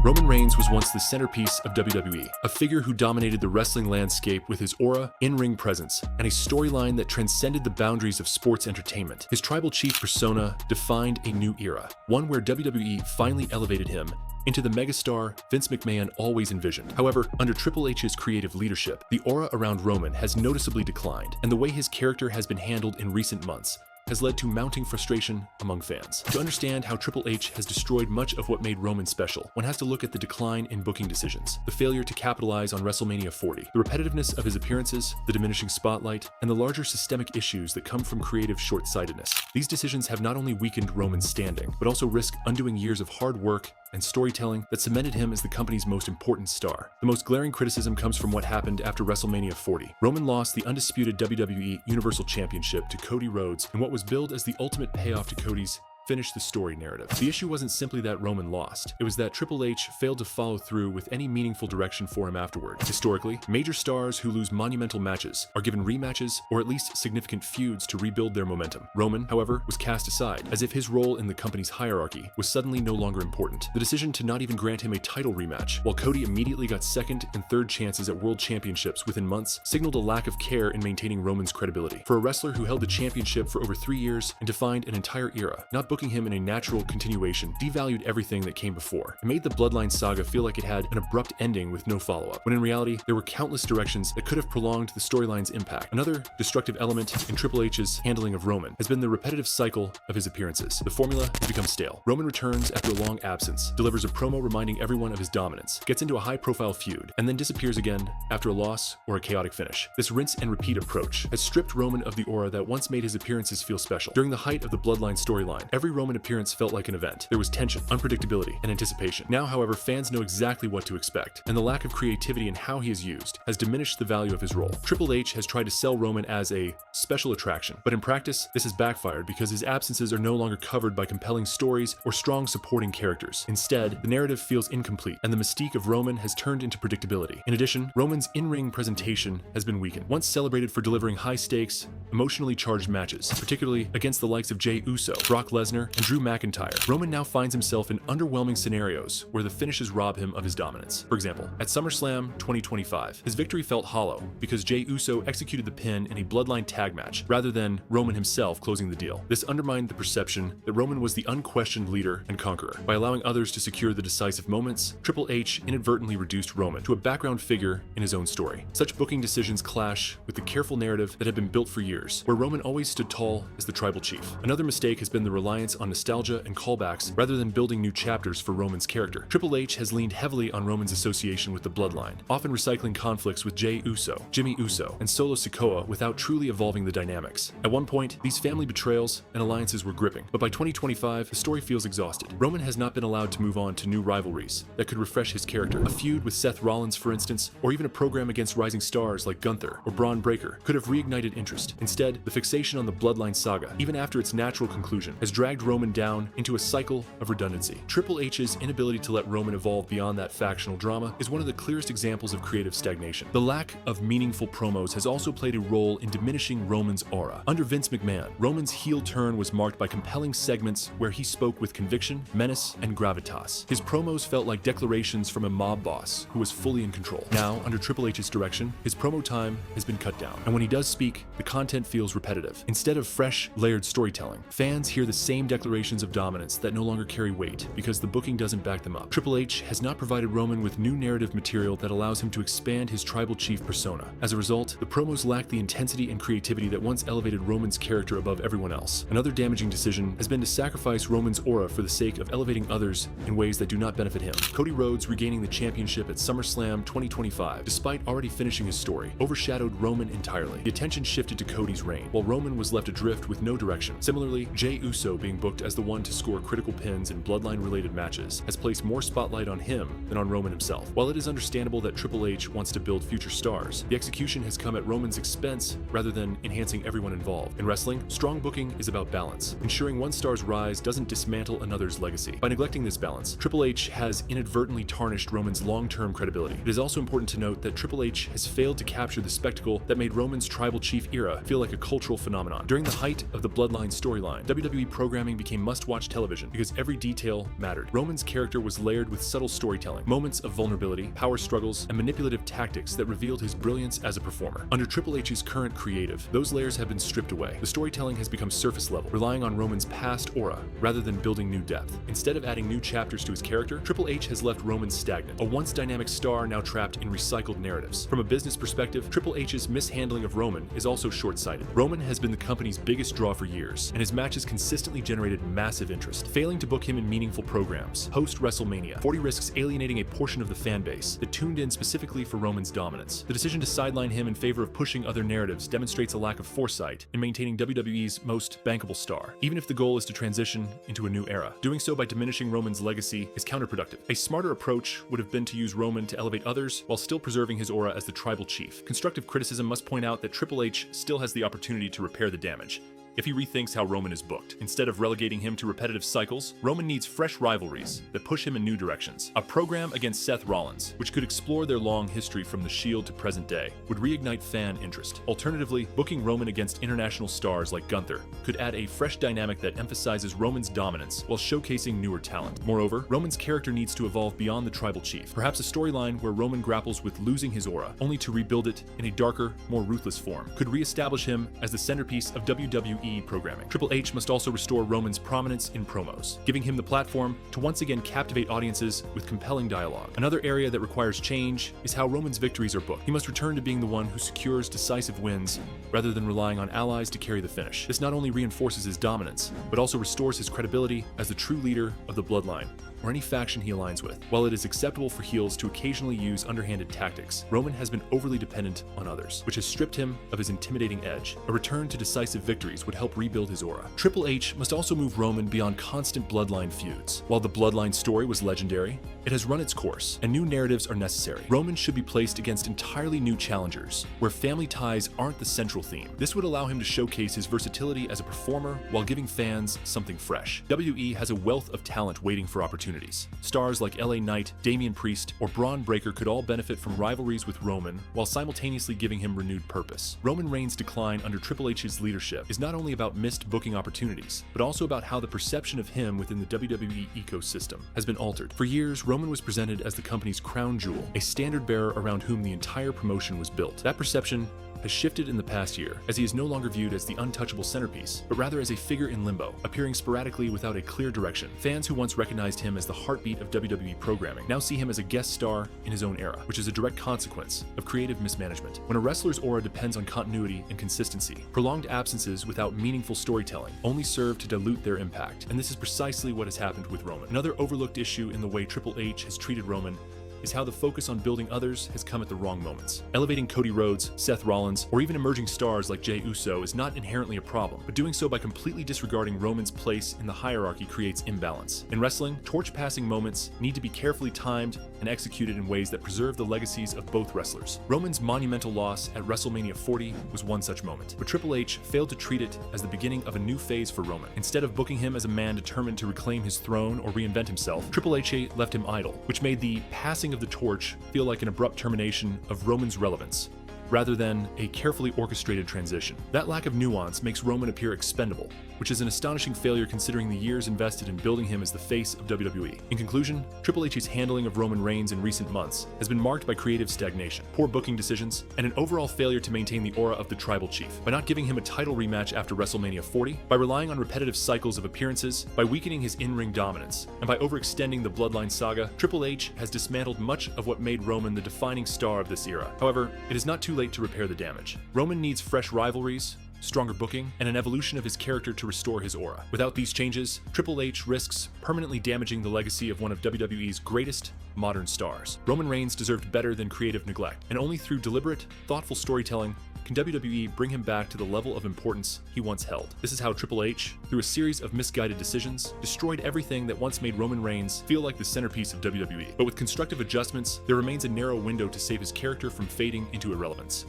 Roman Reigns was once the centerpiece of WWE, a figure who dominated the wrestling landscape with his aura, in-ring presence, and a storyline that transcended the boundaries of sports entertainment. His tribal chief persona defined a new era, one where WWE finally elevated him into the megastar Vince McMahon always envisioned. However, under Triple H's creative leadership, the aura around Roman has noticeably declined, and the way his character has been handled in recent months has led to mounting frustration among fans. To understand how Triple H has destroyed much of what made Roman special, one has to look at the decline in booking decisions, the failure to capitalize on WrestleMania 40, the repetitiveness of his appearances, the diminishing spotlight, and the larger systemic issues that come from creative short-sightedness. These decisions have not only weakened Roman's standing, but also risk undoing years of hard work and storytelling that cemented him as the company's most important star. The most glaring criticism comes from what happened after WrestleMania 40. Roman lost the undisputed WWE Universal Championship to Cody Rhodes in what was billed as the ultimate payoff to Cody's finish the story narrative. The issue wasn't simply that Roman lost, it was that Triple H failed to follow through with any meaningful direction for him afterward. Historically, major stars who lose monumental matches are given rematches or at least significant feuds to rebuild their momentum. Roman, however, was cast aside, as if his role in the company's hierarchy was suddenly no longer important. The decision to not even grant him a title rematch, while Cody immediately got second and third chances at world championships within months, signaled a lack of care in maintaining Roman's credibility. For a wrestler who held the championship for over 3 years and defined an entire era, not booking him in a natural continuation devalued everything that came before. It made the Bloodline saga feel like it had an abrupt ending with no follow-up, when in reality, there were countless directions that could have prolonged the storyline's impact. Another destructive element in Triple H's handling of Roman has been the repetitive cycle of his appearances. The formula has become stale. Roman returns after a long absence, delivers a promo reminding everyone of his dominance, gets into a high-profile feud, and then disappears again after a loss or a chaotic finish. This rinse and repeat approach has stripped Roman of the aura that once made his appearances feel special. During the height of the Bloodline storyline, every Roman appearance felt like an event. There was tension, unpredictability, and anticipation. Now, however, fans know exactly what to expect, and the lack of creativity in how he is used has diminished the value of his role. Triple H has tried to sell Roman as a special attraction, but in practice, this has backfired because his absences are no longer covered by compelling stories or strong supporting characters. Instead, the narrative feels incomplete, and the mystique of Roman has turned into predictability. In addition, Roman's in-ring presentation has been weakened. Once celebrated for delivering high-stakes, emotionally charged matches, particularly against the likes of Jey Uso, Brock Lesnar, and Drew McIntyre, Roman now finds himself in underwhelming scenarios where the finishes rob him of his dominance. For example, at SummerSlam 2025, his victory felt hollow because Jey Uso executed the pin in a Bloodline tag match rather than Roman himself closing the deal. This undermined the perception that Roman was the unquestioned leader and conqueror. By allowing others to secure the decisive moments, Triple H inadvertently reduced Roman to a background figure in his own story. Such booking decisions clash with the careful narrative that had been built for years, where Roman always stood tall as the tribal chief. Another mistake has been the reliance on nostalgia and callbacks rather than building new chapters for Roman's character. Triple H has leaned heavily on Roman's association with the Bloodline, often recycling conflicts with Jey Uso, Jimmy Uso, and Solo Sikoa without truly evolving the dynamics. At one point, these family betrayals and alliances were gripping, but by 2025, the story feels exhausted. Roman has not been allowed to move on to new rivalries that could refresh his character. A feud with Seth Rollins, for instance, or even a program against rising stars like Gunther or Braun Breaker could have reignited interest. Instead, the fixation on the Bloodline saga, even after its natural conclusion, has dragged Roman down into a cycle of redundancy. Triple H's inability to let Roman evolve beyond that factional drama is one of the clearest examples of creative stagnation. The lack of meaningful promos has also played a role in diminishing Roman's aura. Under Vince McMahon, Roman's heel turn was marked by compelling segments where he spoke with conviction, menace, and gravitas. His promos felt like declarations from a mob boss who was fully in control. Now, under Triple H's direction, his promo time has been cut down, and when he does speak, the content feels repetitive. Instead of fresh, layered storytelling, fans hear the same declarations of dominance that no longer carry weight because the booking doesn't back them up. Triple H has not provided Roman with new narrative material that allows him to expand his tribal chief persona. As a result, the promos lack the intensity and creativity that once elevated Roman's character above everyone else. Another damaging decision has been to sacrifice Roman's aura for the sake of elevating others in ways that do not benefit him. Cody Rhodes regaining the championship at SummerSlam 2025, despite already finishing his story, overshadowed Roman entirely. The attention shifted to Cody's reign, while Roman was left adrift with no direction. Similarly, Jey Uso being booked as the one to score critical pins in Bloodline-related matches has placed more spotlight on him than on Roman himself. While it is understandable that Triple H wants to build future stars, the execution has come at Roman's expense rather than enhancing everyone involved. In wrestling, strong booking is about balance, ensuring one star's rise doesn't dismantle another's legacy. By neglecting this balance, Triple H has inadvertently tarnished Roman's long-term credibility. It is also important to note that Triple H has failed to capture the spectacle that made Roman's tribal chief era feel like a cultural phenomenon. During the height of the Bloodline storyline, WWE programmed programming became must-watch television because every detail mattered. Roman's character was layered with subtle storytelling, moments of vulnerability, power struggles, and manipulative tactics that revealed his brilliance as a performer. Under Triple H's current creative, those layers have been stripped away. The storytelling has become surface level, relying on Roman's past aura rather than building new depth. Instead of adding new chapters to his character, Triple H has left Roman stagnant, a once dynamic star now trapped in recycled narratives. From a business perspective, Triple H's mishandling of Roman is also short-sighted. Roman has been the company's biggest draw for years, and his matches consistently generated massive interest. Failing to book him in meaningful programs, post-WrestleMania, 40 risks alienating a portion of the fan base that tuned in specifically for Roman's dominance. The decision to sideline him in favor of pushing other narratives demonstrates a lack of foresight in maintaining WWE's most bankable star, even if the goal is to transition into a new era. Doing so by diminishing Roman's legacy is counterproductive. A smarter approach would have been to use Roman to elevate others while still preserving his aura as the tribal chief. Constructive criticism must point out that Triple H still has the opportunity to repair the damage if he rethinks how Roman is booked. Instead of relegating him to repetitive cycles, Roman needs fresh rivalries that push him in new directions. A program against Seth Rollins, which could explore their long history from the Shield to present day, would reignite fan interest. Alternatively, booking Roman against international stars like Gunther could add a fresh dynamic that emphasizes Roman's dominance while showcasing newer talent. Moreover, Roman's character needs to evolve beyond the tribal chief. Perhaps a storyline where Roman grapples with losing his aura, only to rebuild it in a darker, more ruthless form, could re-establish him as the centerpiece of WWE programming. Triple H must also restore Roman's prominence in promos, giving him the platform to once again captivate audiences with compelling dialogue. Another area that requires change is how Roman's victories are booked. He must return to being the one who secures decisive wins rather than relying on allies to carry the finish. This not only reinforces his dominance, but also restores his credibility as the true leader of the bloodline, or any faction he aligns with. While it is acceptable for heels to occasionally use underhanded tactics, Roman has been overly dependent on others, which has stripped him of his intimidating edge. A return to decisive victories would help rebuild his aura. Triple H must also move Roman beyond constant bloodline feuds. While the bloodline story was legendary, it has run its course, and new narratives are necessary. Roman should be placed against entirely new challengers, where family ties aren't the central theme. This would allow him to showcase his versatility as a performer while giving fans something fresh. WWE has a wealth of talent waiting for opportunities. Stars like LA Knight, Damian Priest, or Braun Breaker could all benefit from rivalries with Roman while simultaneously giving him renewed purpose. Roman Reigns' decline under Triple H's leadership is not only about missed booking opportunities, but also about how the perception of him within the WWE ecosystem has been altered. For years, Roman was presented as the company's crown jewel, a standard bearer around whom the entire promotion was built. That perception has shifted in the past year, as he is no longer viewed as the untouchable centerpiece, but rather as a figure in limbo, appearing sporadically without a clear direction. Fans who once recognized him as the heartbeat of WWE programming now see him as a guest star in his own era, which is a direct consequence of creative mismanagement. When a wrestler's aura depends on continuity and consistency, prolonged absences without meaningful storytelling only serve to dilute their impact, and this is precisely what has happened with Roman. Another overlooked issue in the way Triple H has treated Roman is how the focus on building others has come at the wrong moments. Elevating Cody Rhodes, Seth Rollins, or even emerging stars like Jey Uso is not inherently a problem, but doing so by completely disregarding Roman's place in the hierarchy creates imbalance. In wrestling, torch-passing moments need to be carefully timed and executed in ways that preserve the legacies of both wrestlers. Roman's monumental loss at WrestleMania 40 was one such moment, but Triple H failed to treat it as the beginning of a new phase for Roman. Instead of booking him as a man determined to reclaim his throne or reinvent himself, Triple H left him idle, which made the passing of the torch feel like an abrupt termination of Roman's relevance, rather than a carefully orchestrated transition. That lack of nuance makes Roman appear expendable, which is an astonishing failure considering the years invested in building him as the face of WWE. In conclusion, Triple H's handling of Roman Reigns in recent months has been marked by creative stagnation, poor booking decisions, and an overall failure to maintain the aura of the tribal chief. By not giving him a title rematch after WrestleMania 40, by relying on repetitive cycles of appearances, by weakening his in-ring dominance, and by overextending the Bloodline saga, Triple H has dismantled much of what made Roman the defining star of this era. However, it is not too late to repair the damage. Roman needs fresh rivalries, stronger booking, and an evolution of his character to restore his aura. Without these changes, Triple H risks permanently damaging the legacy of one of WWE's greatest modern stars. Roman Reigns deserved better than creative neglect, and only through deliberate, thoughtful storytelling can WWE bring him back to the level of importance he once held. This is how Triple H, through a series of misguided decisions, destroyed everything that once made Roman Reigns feel like the centerpiece of WWE. But with constructive adjustments, there remains a narrow window to save his character from fading into irrelevance.